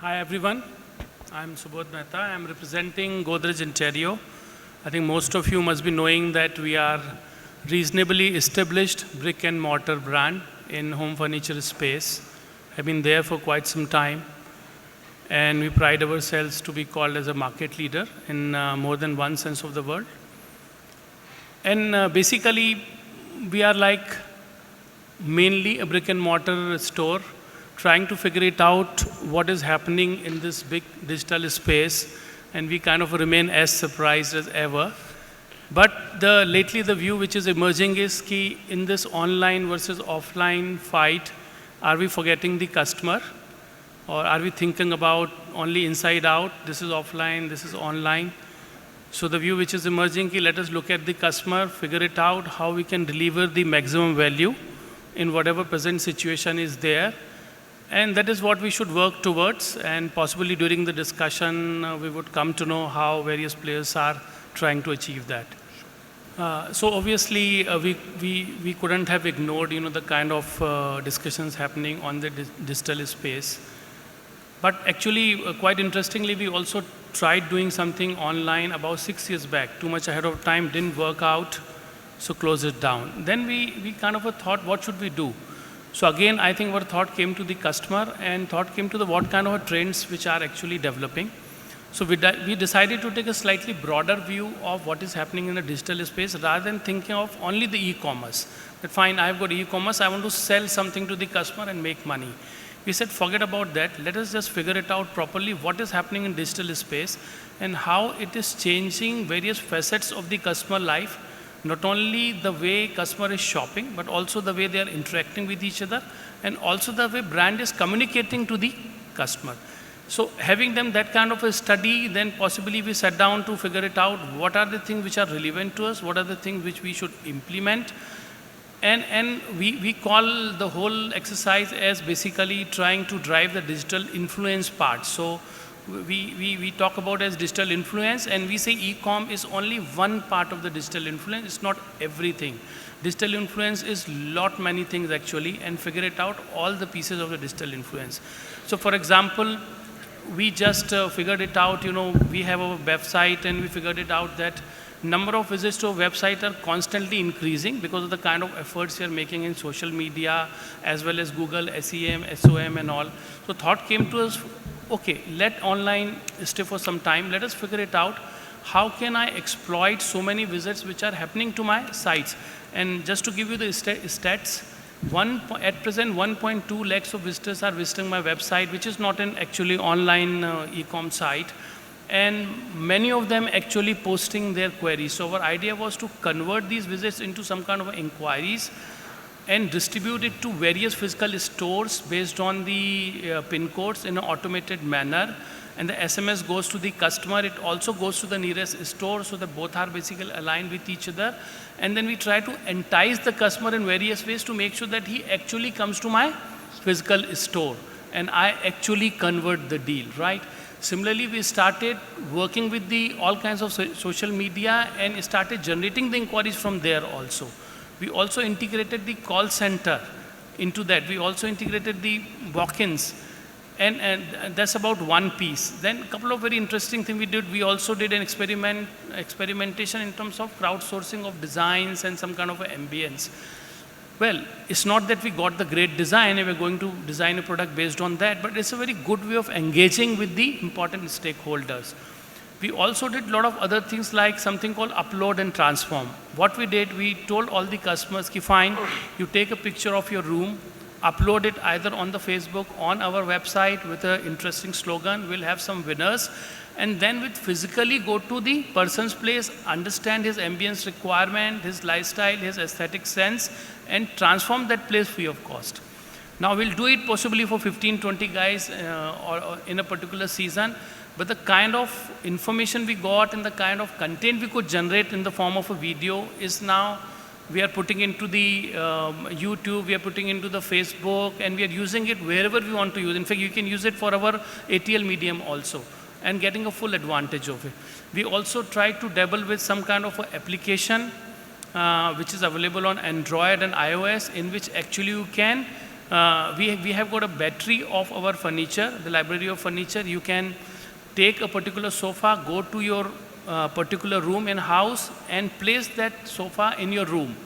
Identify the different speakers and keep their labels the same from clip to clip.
Speaker 1: Hi everyone, I'm Subodh Mehta. I'm representing Godrej Interio. I think most of you must be knowing that we are reasonably established brick and mortar brand in home furniture space. I've been there for quite some time and we pride ourselves to be called as a market leader in more than one sense of the word. And basically we are like mainly a brick and mortar store trying to figure it out what is happening in this big digital space, and we kind of remain as surprised as ever. But lately the view which is emerging is key in this online versus offline fight. Are we forgetting the customer, or are we thinking about only inside out? This is offline, this is online. So the view which is emerging, let us look at the customer, figure it out how we can deliver the maximum value in whatever present situation is there. And that is what we should work towards, and possibly during the discussion we would come to know how various players are trying to achieve that. So obviously we couldn't have ignored the kind of discussions happening on the digital space. But actually quite interestingly, we also tried doing something online about 6 years back, too much ahead of time, didn't work out, so closed it down. Then we kind of thought, what should we do? So again, I think our thought came to the customer and thought came to the what kind of trends which are actually developing. So we decided to take a slightly broader view of what is happening in the digital space rather than thinking of only the e-commerce. That fine, I've got e-commerce, I want to sell something to the customer and make money. We said, forget about that, let us just figure it out properly, what is happening in digital space and how it is changing various facets of the customer life. Not only the way customer is shopping, but also the way they are interacting with each other, and also the way brand is communicating to the customer. So having them that kind of a study, then possibly we sat down to figure it out, what are the things which are relevant to us, what are the things which we should implement. And we call the whole exercise as basically trying to drive the digital influence part. So we talk about as digital influence, and we say e-com is only one part of the digital influence. It's not everything. Digital influence is many things actually, and figure it out all the pieces of the digital influence. So for example, we just figured it out, we have a website and we figured it out that number of visits to a website are constantly increasing because of the kind of efforts we are making in social media as well as Google, SEM, SOM and all. So thought came to us, okay, let online stay for some time. Let us figure it out. How can I exploit so many visits which are happening to my sites? And just to give you the stats, at present 1.2 lakhs of visitors are visiting my website, which is not an actually online e-com site. And many of them actually posting their queries. So our idea was to convert these visits into some kind of inquiries and distribute it to various physical stores based on the pin codes in an automated manner. And the SMS goes to the customer. It also goes to the nearest store, so that both are basically aligned with each other. And then we try to entice the customer in various ways to make sure that he actually comes to my physical store and I actually convert the deal, right? Similarly, we started working with all kinds of social media and started generating the inquiries from there also. We also integrated the call center into that. We also integrated the walk-ins, and that's about one piece. Then a couple of very interesting things we did. We also did an experimentation in terms of crowdsourcing of designs and some kind of ambience. Well, it's not that we got the great design and we're going to design a product based on that, but it's a very good way of engaging with the important stakeholders. We also did a lot of other things like something called upload and transform. What we did, we told all the customers, fine, you take a picture of your room, upload it either on the Facebook, on our website with an interesting slogan, we'll have some winners, and then we physically go to the person's place, understand his ambience requirement, his lifestyle, his aesthetic sense, and transform that place free of cost. Now we'll do it possibly for 15, 20 guys or in a particular season, but the kind of information we got and the kind of content we could generate in the form of a video is now we are putting into the YouTube, we are putting into the Facebook, and we are using it wherever we want to use. In fact, you can use it for our ATL medium also, and getting a full advantage of it. We also try to dabble with some kind of a application which is available on Android and iOS, in which actually you can we have got a battery of our furniture, the library of furniture. You can take a particular sofa, go to your particular room in house and place that sofa in your room.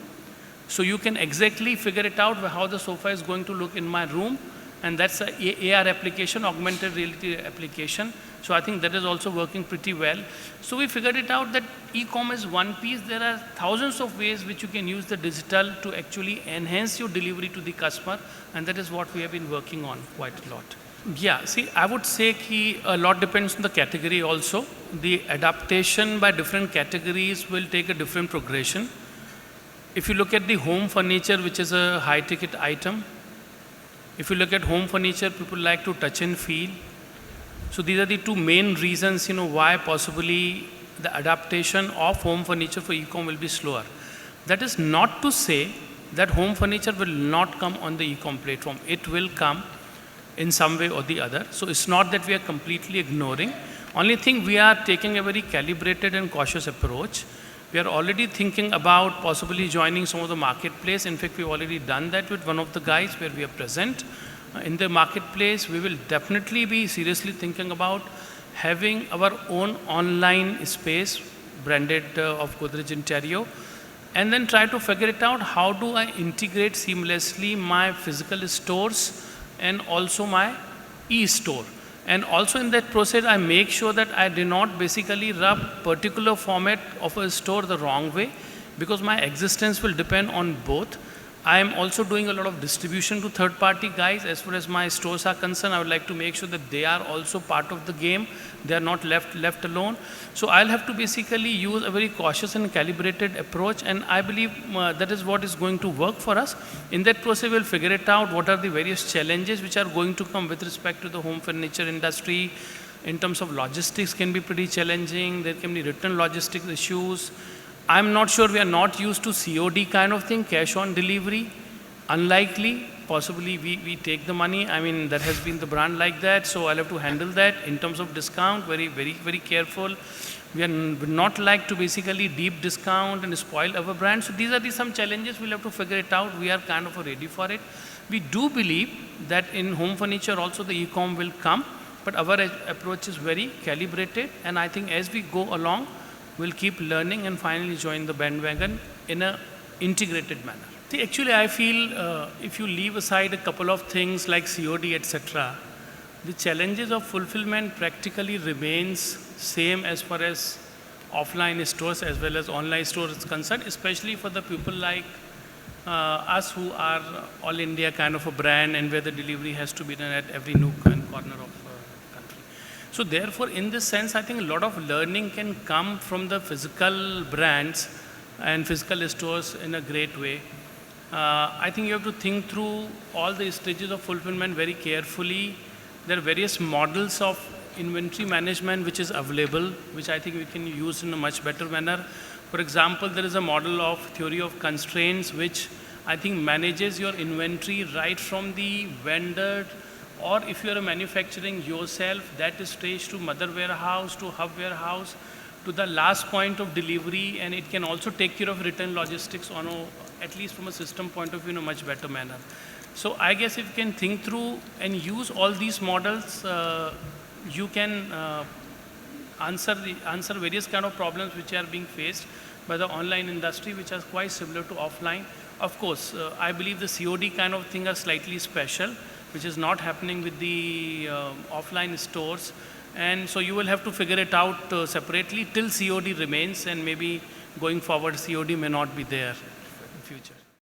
Speaker 1: So you can exactly figure it out how the sofa is going to look in my room, and that's a AR application, augmented reality application. So I think that is also working pretty well. So we figured it out that e-com is one piece. There are thousands of ways which you can use the digital to actually enhance your delivery to the customer, and that is what we have been working on quite a lot. Yeah, see, I would say a lot depends on the category also. The adaptation by different categories will take a different progression. If you look at the home furniture, which is a high ticket item, if you look at home furniture, people like to touch and feel. So these are the two main reasons, why possibly the adaptation of home furniture for e-com will be slower. That is not to say that home furniture will not come on the e-com platform. It will come in some way or the other. So it's not that we are completely ignoring. Only thing, we are taking a very calibrated and cautious approach. We are already thinking about possibly joining some of the marketplace. In fact, we've already done that with one of the guys where we are present. In the marketplace, we will definitely be seriously thinking about having our own online space branded of Godrej Interio, and then try to figure it out, how do I integrate seamlessly my physical stores and also my e-store. And also in that process, I make sure that I do not basically rub particular format of a store the wrong way, because my existence will depend on both. I am also doing a lot of distribution to third-party guys. As far as my stores are concerned, I would like to make sure that they are also part of the game. They are not left alone. So I'll have to basically use a very cautious and calibrated approach, and I believe that is what is going to work for us. In that process, we'll figure it out, what are the various challenges which are going to come with respect to the home furniture industry. In terms of logistics, can be pretty challenging. There can be return logistics issues. I'm not sure, we are not used to COD kind of thing, cash on delivery. Unlikely, possibly we take the money. I mean, that has been the brand like that, so I'll have to handle that. In terms of discount, very careful. We are not like to basically deep discount and spoil our brand. So these are some challenges, we'll have to figure it out. We are kind of ready for it. We do believe that in home furniture also the e-com will come, but our approach is very calibrated, and I think as we go along, we'll keep learning and finally join the bandwagon in an integrated manner. See, actually, I feel if you leave aside a couple of things like COD, etc., the challenges of fulfillment practically remains same as far as offline stores as well as online stores is concerned, especially for the people like us who are all India kind of a brand, and where the delivery has to be done at every nook and corner of country. So therefore, in this sense, I think a lot of learning can come from the physical brands and physical stores in a great way. I think you have to think through all the stages of fulfillment very carefully. There are various models of inventory management which is available, which I think we can use in a much better manner. For example, there is a model of theory of constraints which I think manages your inventory right from the vendor, or if you are manufacturing yourself, that is staged to mother warehouse, to hub warehouse, to the last point of delivery, and it can also take care of return logistics on at least from a system point of view in a much better manner. So I guess if you can think through and use all these models, you can answer various kind of problems which are being faced by the online industry, which are quite similar to offline. Of course, I believe the COD kind of thing are slightly special, which is not happening with the offline stores. And so you will have to figure it out separately till COD remains, and maybe going forward COD may not be there in future.